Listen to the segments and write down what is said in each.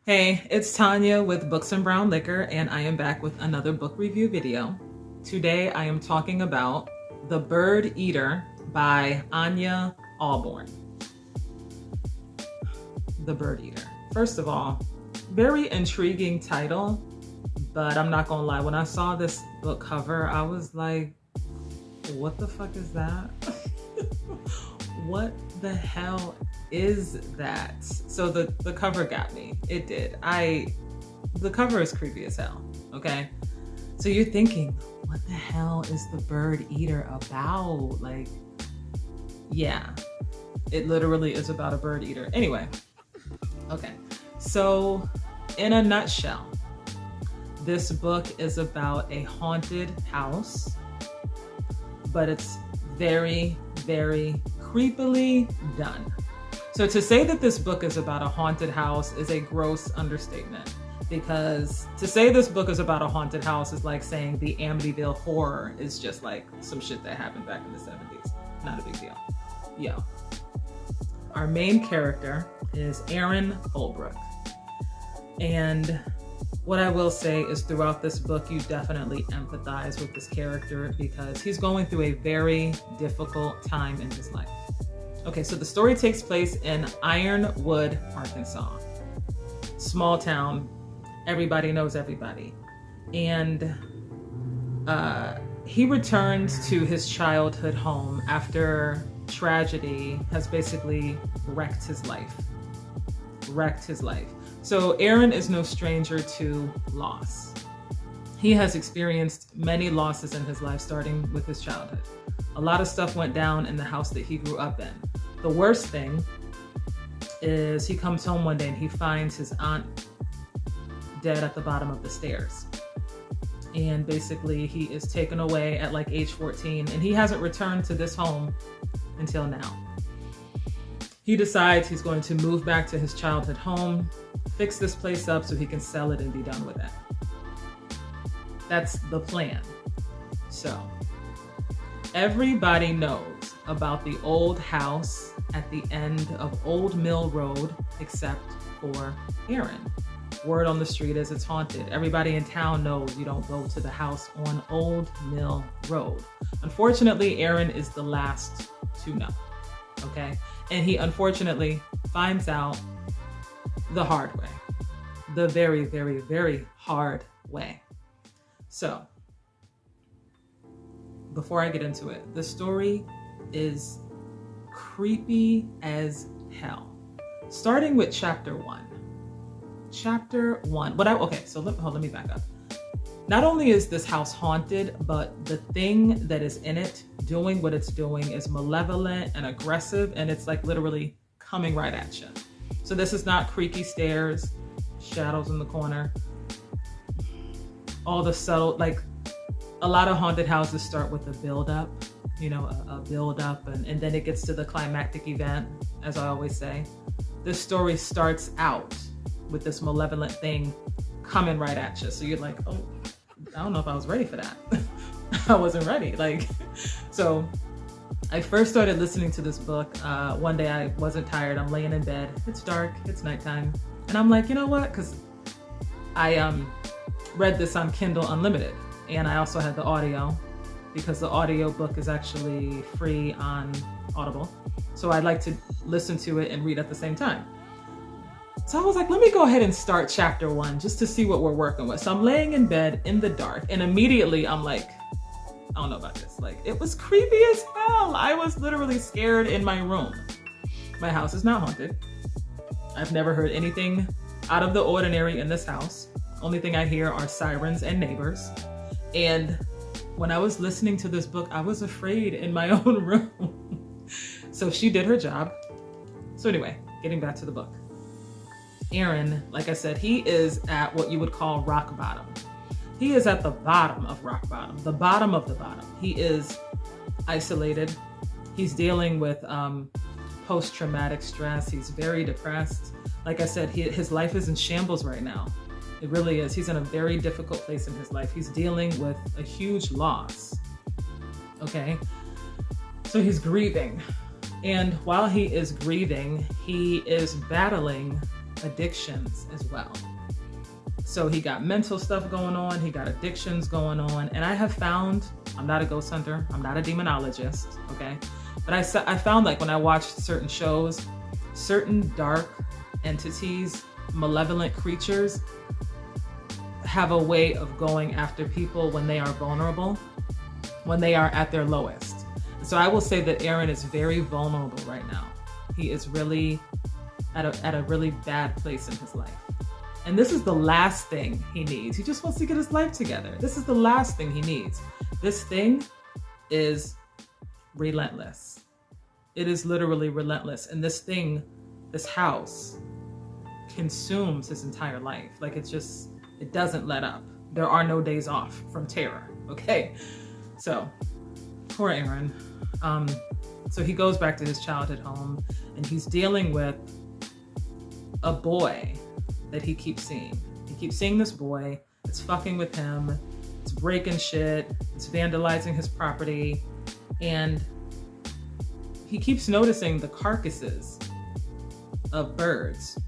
Hey, it's Tanya with Books and Brown Liquor, and I am back with another book review video. Today I am talking about The Bird Eater by Ania Ahlborn. The Bird Eater. First of all, very intriguing title, but I'm not gonna lie, when I saw this book cover, I was like, what the fuck is that? What the hell is that? So the cover got me. It did. The cover is creepy as hell, okay? So you're thinking, what the hell is The Bird Eater about? Like, yeah, it literally is about a bird eater. Anyway, okay. So in a nutshell, this book is about a haunted house, but it's very, very creepily done. So to say that this book is about a haunted house is a gross understatement, because to say this book is about a haunted house is like saying the Amityville Horror is just like some shit that happened back in the 70s. Not a big deal. Yo. Our main character is Arron Holbrook. And what I will say is throughout this book, you definitely empathize with this character because he's going through a very difficult time in his life. Okay, so the story takes place in Ironwood, Arkansas. Small town, everybody knows everybody. And he returns to his childhood home after tragedy has basically wrecked his life. So Arron is no stranger to loss. He has experienced many losses in his life, starting with his childhood. A lot of stuff went down in the house that he grew up in. The worst thing is he comes home one day and he finds his aunt dead at the bottom of the stairs. And basically he is taken away at like age 14 and he hasn't returned to this home until now. He decides he's going to move back to his childhood home, fix this place up so he can sell it and be done with it. That's the plan. So everybody knows about the old house at the end of Old Mill Road, except for Arron. Word on the street is it's haunted. Everybody in town knows you don't go to the house on Old Mill Road. Unfortunately, Arron is the last to know, okay? And he unfortunately finds out the hard way. The very, very, very hard way. So, before I get into it, the story is creepy as hell. Starting with chapter 1. Chapter 1. Let me back up. Not only is this house haunted, but the thing that is in it doing what it's doing is malevolent and aggressive, and it's like literally coming right at you. So this is not creaky stairs, shadows in the corner, all the subtle, like a lot of haunted houses start with a build-up, a build-up, and then it gets to the climactic event, as I always say. This story starts out with this malevolent thing coming right at you. So you're like, oh, I don't know if I was ready for that. I wasn't ready. So I first started listening to this book. One day I wasn't tired. I'm laying in bed. It's dark. It's nighttime. And I'm like, you know what? Because I read this on Kindle Unlimited. And I also had the audio because the audio book is actually free on Audible. So I'd like to listen to it and read at the same time. So I was like, let me go ahead and start chapter 1 just to see what we're working with. So I'm laying in bed in the dark and immediately I'm like, I don't know about this. Like, it was creepy as hell. I was literally scared in my room. My house is not haunted. I've never heard anything out of the ordinary in this house. Only thing I hear are sirens and neighbors. And when I was listening to this book, I was afraid in my own room. So she did her job. So anyway, getting back to the book. Arron, like I said, he is at what you would call rock bottom. He is at the bottom of rock bottom, the bottom of the bottom. He is isolated. He's dealing with post-traumatic stress. He's very depressed. Like I said, his life is in shambles right now. It really is. He's in a very difficult place in his life. He's dealing with a huge loss. Okay? So he's grieving. And while he is grieving, he is battling addictions as well. So he got mental stuff going on, he got addictions going on. And I have found, I'm not a ghost hunter, I'm not a demonologist, okay? But I found like when I watched certain shows, certain dark entities, malevolent creatures have a way of going after people when they are vulnerable, when they are at their lowest. So I will say that Arron is very vulnerable right now. He is really at a really bad place in his life. And this is the last thing he needs. He just wants to get his life together. This is the last thing he needs. This thing is relentless. It is literally relentless. And this thing, this house, consumes his entire life. Like it doesn't let up. There are no days off from terror, okay? So, poor Arron. So he goes back to his childhood home and he's dealing with a boy that he keeps seeing. He keeps seeing this boy, it's fucking with him, it's breaking shit, it's vandalizing his property, and he keeps noticing the carcasses of birds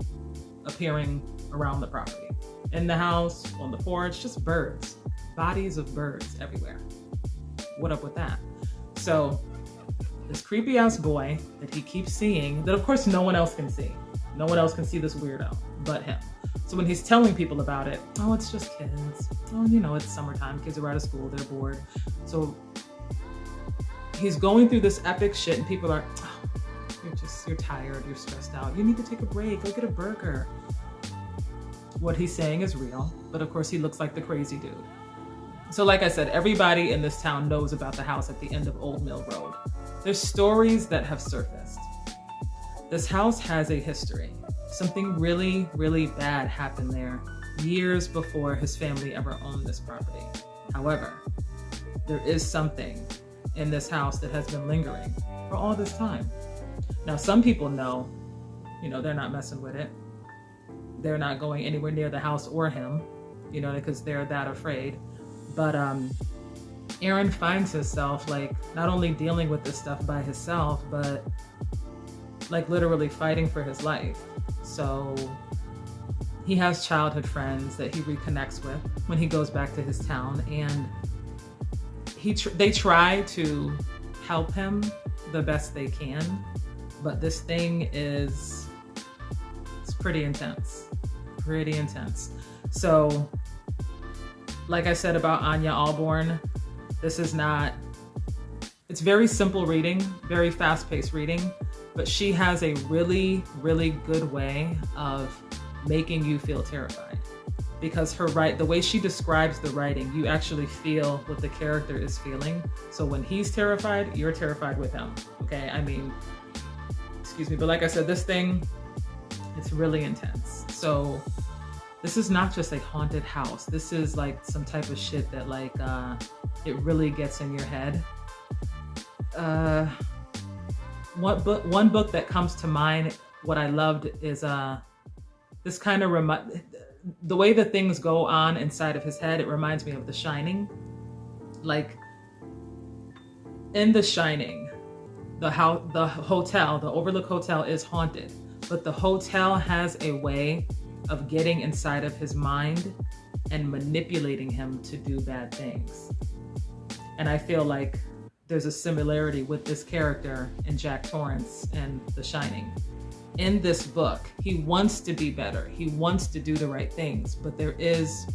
appearing around the property. In the house, on the porch, just birds. Bodies of birds everywhere. What up with that? So, this creepy ass boy that he keeps seeing, that of course no one else can see. No one else can see this weirdo but him. So when he's telling people about it, oh, it's just kids. Oh, you know, it's summertime. Kids are out of school. They're bored. So he's going through this epic shit and people are, oh, you're tired. You're stressed out. You need to take a break. Go get a burger. What he's saying is real, but of course he looks like the crazy dude. So like I said, everybody in this town knows about the house at the end of Old Mill Road. There's stories that have surfaced. This house has a history. Something really, really bad happened there years before his family ever owned this property. However, there is something in this house that has been lingering for all this time. Now, some people know, they're not messing with it. They're not going anywhere near the house or him, because they're that afraid. But Arron finds himself like not only dealing with this stuff by himself, but like literally fighting for his life. So he has childhood friends that he reconnects with when he goes back to his town, and they try to help him the best they can, but this thing it's pretty intense. So like I said about Ania Ahlborn, it's very simple reading, very fast-paced reading, but she has a really, really good way of making you feel terrified. Because the way she describes the writing, you actually feel what the character is feeling. So when he's terrified, you're terrified with him, okay? Excuse me, but like I said, this thing, it's really intense. So this is not just a haunted house. This is like some type of shit that like, it really gets in your head. One book that comes to mind, what I loved is this kind of the way that things go on inside of his head, it reminds me of The Shining. Like in The Shining, the hotel, the Overlook Hotel is haunted, but the hotel has a way of getting inside of his mind and manipulating him to do bad things. And I feel like there's a similarity with this character in Jack Torrance and The Shining. In this book, he wants to be better. He wants to do the right things, but there is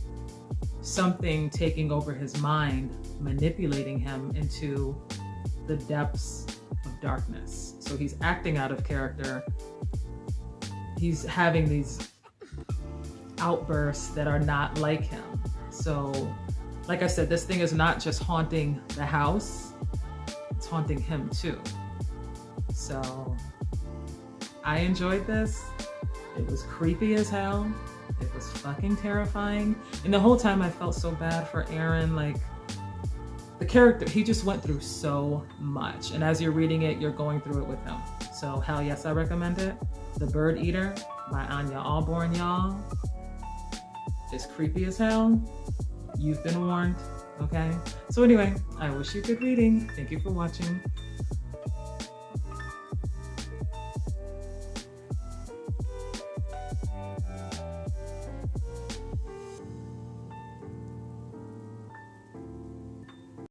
something taking over his mind, manipulating him into the depths of darkness. So he's acting out of character. He's having these outbursts that are not like him. So, like I said, this thing is not just haunting the house, it's haunting him too. So I enjoyed this. It was creepy as hell. It was fucking terrifying. And the whole time I felt so bad for Arron. Like, the character, he just went through so much. And as you're reading it, you're going through it with him. So hell yes, I recommend it. The Bird Eater by Ania Ahlborn, y'all. It's creepy as hell. You've been warned, okay? So anyway, I wish you good reading. Thank you for watching.